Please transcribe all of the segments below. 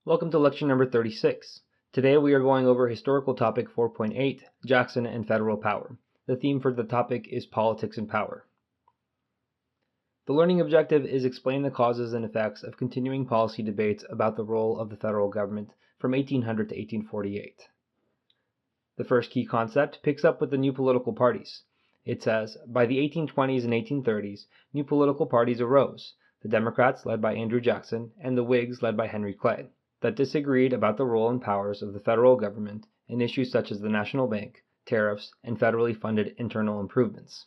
Welcome to lecture number 36. Today we are going over historical topic 4.8, Jackson and Federal Power. The theme for the topic is Politics and Power. The learning objective is explain the causes and effects of continuing policy debates about the role of the federal government from 1800 to 1848. The first key concept picks up with the new political parties. It says, by the 1820s and 1830s, new political parties arose, the Democrats led by Andrew Jackson and the Whigs led by Henry Clay, that disagreed about the role and powers of the federal government in issues such as the national bank, tariffs, and federally funded internal improvements.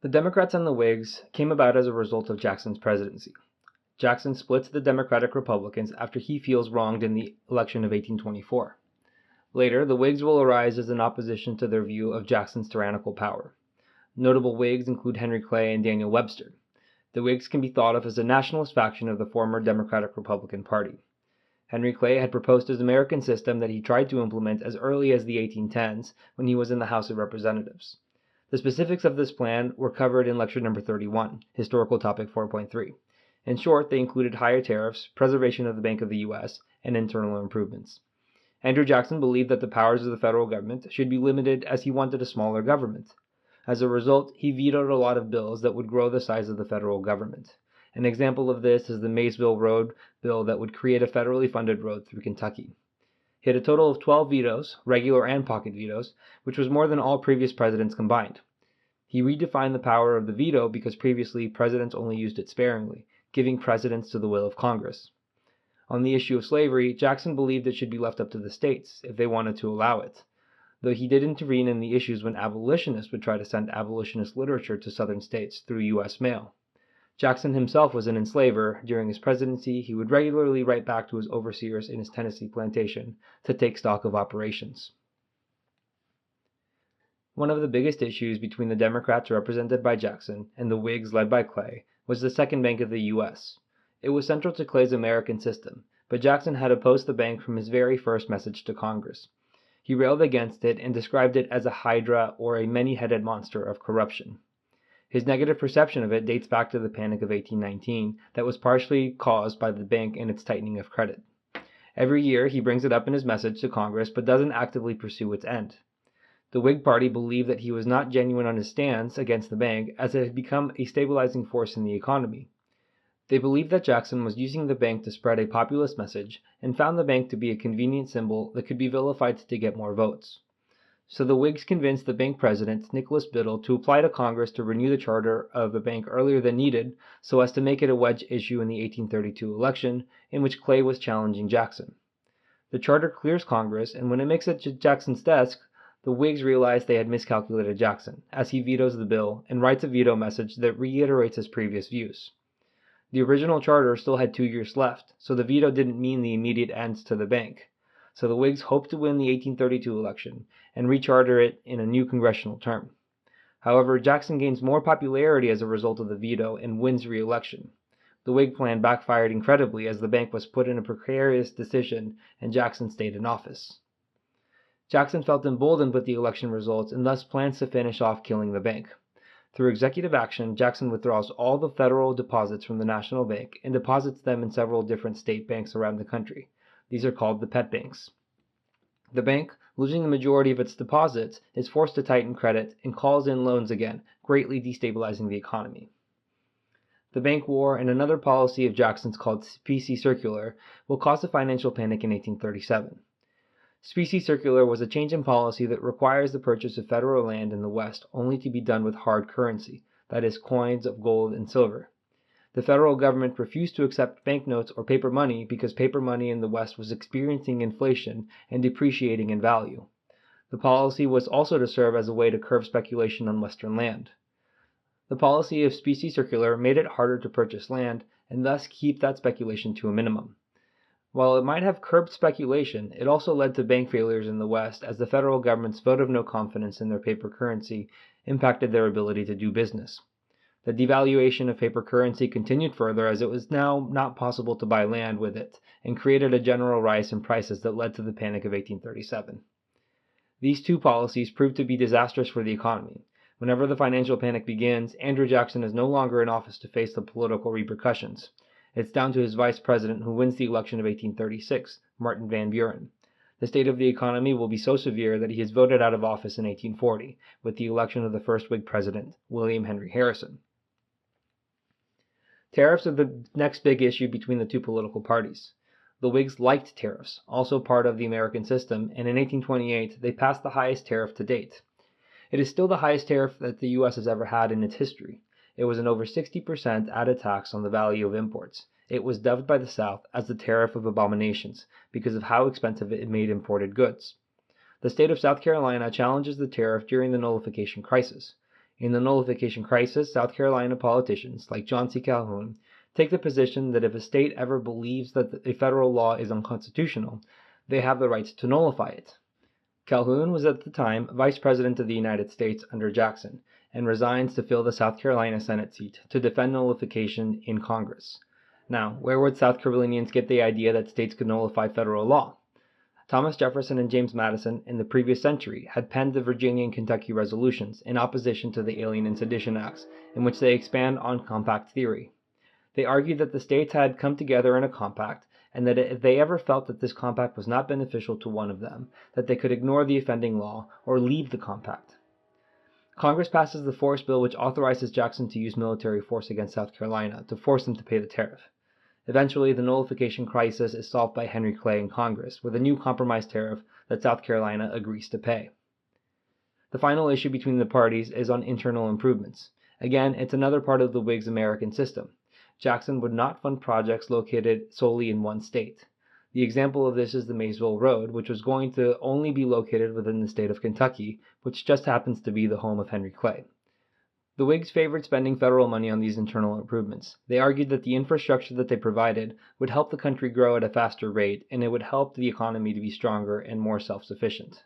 The Democrats and the Whigs came about as a result of Jackson's presidency. Jackson splits the Democratic Republicans after he feels wronged in the election of 1824. Later, the Whigs will arise as an opposition to their view of Jackson's tyrannical power. Notable Whigs include Henry Clay and Daniel Webster. The Whigs can be thought of as a nationalist faction of the former Democratic-Republican Party. Henry Clay had proposed his American system that he tried to implement as early as the 1810s when he was in the House of Representatives. The specifics of this plan were covered in lecture number 31, historical topic 4.3. In short, they included higher tariffs, preservation of the Bank of the U.S., and internal improvements. Andrew Jackson believed that the powers of the federal government should be limited as he wanted a smaller government. As a result, he vetoed a lot of bills that would grow the size of the federal government. An example of this is the Maysville Road bill that would create a federally funded road through Kentucky. He had a total of 12 vetoes, regular and pocket vetoes, which was more than all previous presidents combined. He redefined the power of the veto because previously presidents only used it sparingly, giving precedence to the will of Congress. On the issue of slavery, Jackson believed it should be left up to the states if they wanted to allow it, though he did intervene in the issues when abolitionists would try to send abolitionist literature to southern states through U.S. mail. Jackson himself was an enslaver. During his presidency, he would regularly write back to his overseers in his Tennessee plantation to take stock of operations. One of the biggest issues between the Democrats represented by Jackson and the Whigs led by Clay was the Second Bank of the U.S. It was central to Clay's American system, but Jackson had opposed the bank from his very first message to Congress. He railed against it and described it as a hydra or a many-headed monster of corruption. His negative perception of it dates back to the Panic of 1819 that was partially caused by the bank and its tightening of credit. Every year he brings it up in his message to Congress but doesn't actively pursue its end. The Whig Party believed that he was not genuine on his stance against the bank as it had become a stabilizing force in the economy. They believed that Jackson was using the bank to spread a populist message and found the bank to be a convenient symbol that could be vilified to get more votes. So the Whigs convinced the bank president, Nicholas Biddle, to apply to Congress to renew the charter of the bank earlier than needed so as to make it a wedge issue in the 1832 election in which Clay was challenging Jackson. The charter clears Congress, and when it makes it to Jackson's desk, the Whigs realize they had miscalculated Jackson, as he vetoes the bill and writes a veto message that reiterates his previous views. The original charter still had 2 years left, so the veto didn't mean the immediate end to the bank. So the Whigs hoped to win the 1832 election and recharter it in a new congressional term. However, Jackson gains more popularity as a result of the veto and wins re-election. The Whig plan backfired incredibly as the bank was put in a precarious position and Jackson stayed in office. Jackson felt emboldened with the election results and thus plans to finish off killing the bank. Through executive action, Jackson withdraws all the federal deposits from the national bank and deposits them in several different state banks around the country. These are called the pet banks. The bank, losing the majority of its deposits, is forced to tighten credit and calls in loans again, greatly destabilizing the economy. The bank war and another policy of Jackson's called Specie Circular will cause a financial panic in 1837. Specie Circular was a change in policy that requires the purchase of federal land in the West only to be done with hard currency, that is, coins of gold and silver. The federal government refused to accept banknotes or paper money because paper money in the West was experiencing inflation and depreciating in value. The policy was also to serve as a way to curb speculation on Western land. The policy of Specie Circular made it harder to purchase land and thus keep that speculation to a minimum. While it might have curbed speculation, it also led to bank failures in the West as the federal government's vote of no confidence in their paper currency impacted their ability to do business. The devaluation of paper currency continued further as it was now not possible to buy land with it and created a general rise in prices that led to the Panic of 1837. These two policies proved to be disastrous for the economy. Whenever the financial panic begins, Andrew Jackson is no longer in office to face the political repercussions. It's down to his vice president who wins the election of 1836, Martin Van Buren. The state of the economy will be so severe that he is voted out of office in 1840, with the election of the first Whig president, William Henry Harrison. Tariffs are the next big issue between the two political parties. The Whigs liked tariffs, also part of the American system, and in 1828 they passed the highest tariff to date. It is still the highest tariff that the U.S. has ever had in its history. It was an over 60% added tax on the value of imports. It was dubbed by the South as the Tariff of Abominations because of how expensive it made imported goods. The state of South Carolina challenges the tariff during the nullification crisis. In the nullification crisis, South Carolina politicians, like John C. Calhoun, take the position that if a state ever believes that a federal law is unconstitutional, they have the right to nullify it. Calhoun was at the time Vice President of the United States under Jackson, and resigns to fill the South Carolina Senate seat to defend nullification in Congress. Now, where would South Carolinians get the idea that states could nullify federal law? Thomas Jefferson and James Madison in the previous century had penned the Virginia and Kentucky resolutions in opposition to the Alien and Sedition Acts, in which they expand on compact theory. They argued that the states had come together in a compact, and that if they ever felt that this compact was not beneficial to one of them, that they could ignore the offending law or leave the compact. Congress passes the Force Bill, which authorizes Jackson to use military force against South Carolina to force them to pay the tariff. Eventually, the nullification crisis is solved by Henry Clay in Congress with a new compromise tariff that South Carolina agrees to pay. The final issue between the parties is on internal improvements. Again, it's another part of the Whigs' American system. Jackson would not fund projects located solely in one state. The example of this is the Maysville Road, which was going to only be located within the state of Kentucky, which just happens to be the home of Henry Clay. The Whigs favored spending federal money on these internal improvements. They argued that the infrastructure that they provided would help the country grow at a faster rate, and it would help the economy to be stronger and more self-sufficient.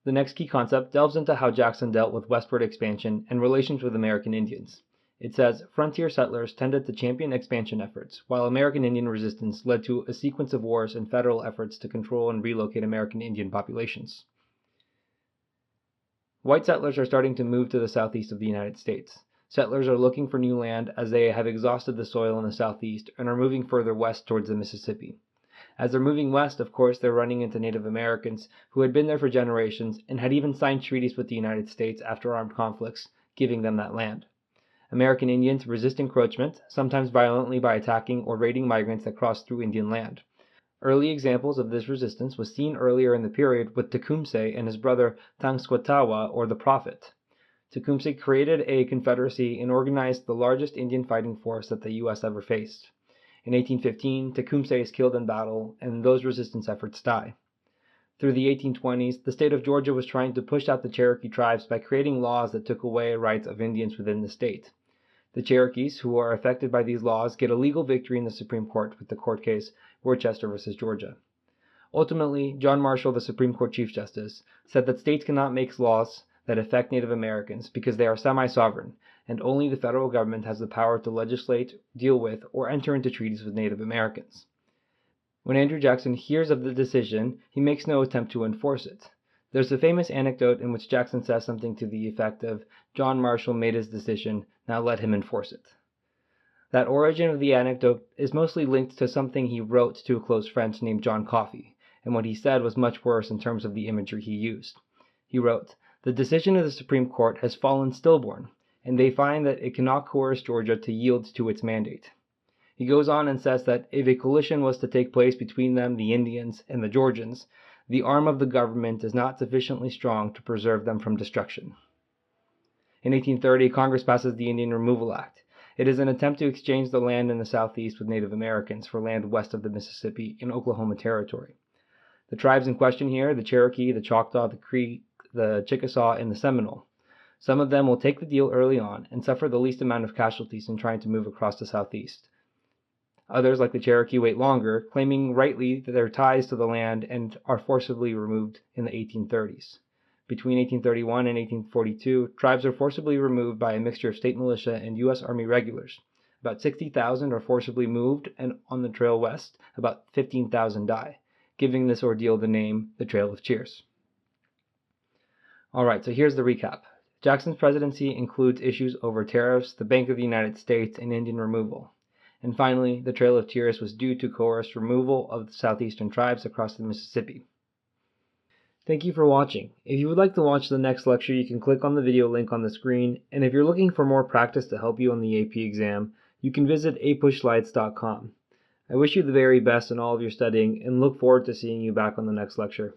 The next key concept delves into how Jackson dealt with westward expansion and relations with American Indians. It says, frontier settlers tended to champion expansion efforts, while American Indian resistance led to a sequence of wars and federal efforts to control and relocate American Indian populations. White settlers are starting to move to the southeast of the United States. Settlers are looking for new land as they have exhausted the soil in the southeast and are moving further west towards the Mississippi. As they're moving west, of course, they're running into Native Americans who had been there for generations and had even signed treaties with the United States after armed conflicts, giving them that land. American Indians resist encroachment, sometimes violently by attacking or raiding migrants that cross through Indian land. Early examples of this resistance was seen earlier in the period with Tecumseh and his brother Tenskwatawa, or the Prophet. Tecumseh created a confederacy and organized the largest Indian fighting force that the U.S. ever faced. In 1815, Tecumseh is killed in battle, and those resistance efforts die. Through the 1820s, the state of Georgia was trying to push out the Cherokee tribes by creating laws that took away rights of Indians within the state. The Cherokees, who are affected by these laws, get a legal victory in the Supreme Court with the court case Worcester v. Georgia. Ultimately, John Marshall, the Supreme Court Chief Justice, said that states cannot make laws that affect Native Americans because they are semi-sovereign, and only the federal government has the power to legislate, deal with, or enter into treaties with Native Americans. When Andrew Jackson hears of the decision, he makes no attempt to enforce it. There's a famous anecdote in which Jackson says something to the effect of, "John Marshall made his decision, now let him enforce it." That origin of the anecdote is mostly linked to something he wrote to a close friend named John Coffey, and what he said was much worse in terms of the imagery he used. He wrote, "The decision of the Supreme Court has fallen stillborn, and they find that it cannot coerce Georgia to yield to its mandate." He goes on and says that if a coalition was to take place between them, the Indians, and the Georgians, the arm of the government is not sufficiently strong to preserve them from destruction. In 1830, Congress passes the Indian Removal Act. It is an attempt to exchange the land in the southeast with Native Americans for land west of the Mississippi in Oklahoma Territory. The tribes in question here, the Cherokee, the Choctaw, the Creek, the Chickasaw, and the Seminole. Some of them will take the deal early on and suffer the least amount of casualties in trying to move across the southeast. Others, like the Cherokee, wait longer, claiming rightly their ties to the land and are forcibly removed in the 1830s. Between 1831 and 1842, tribes are forcibly removed by a mixture of state militia and U.S. Army regulars. About 60,000 are forcibly moved, and on the trail west, about 15,000 die, giving this ordeal the name the Trail of Tears. Alright, so here's the recap. Jackson's presidency includes issues over tariffs, the Bank of the United States, and Indian removal. And finally, the Trail of Tears was due to coerced removal of the southeastern tribes across the Mississippi. Thank you for watching. If you would like to watch the next lecture, you can click on the video link on the screen, and if you're looking for more practice to help you on the AP exam, you can visit apushlights.com. I wish you the very best in all of your studying and look forward to seeing you back on the next lecture.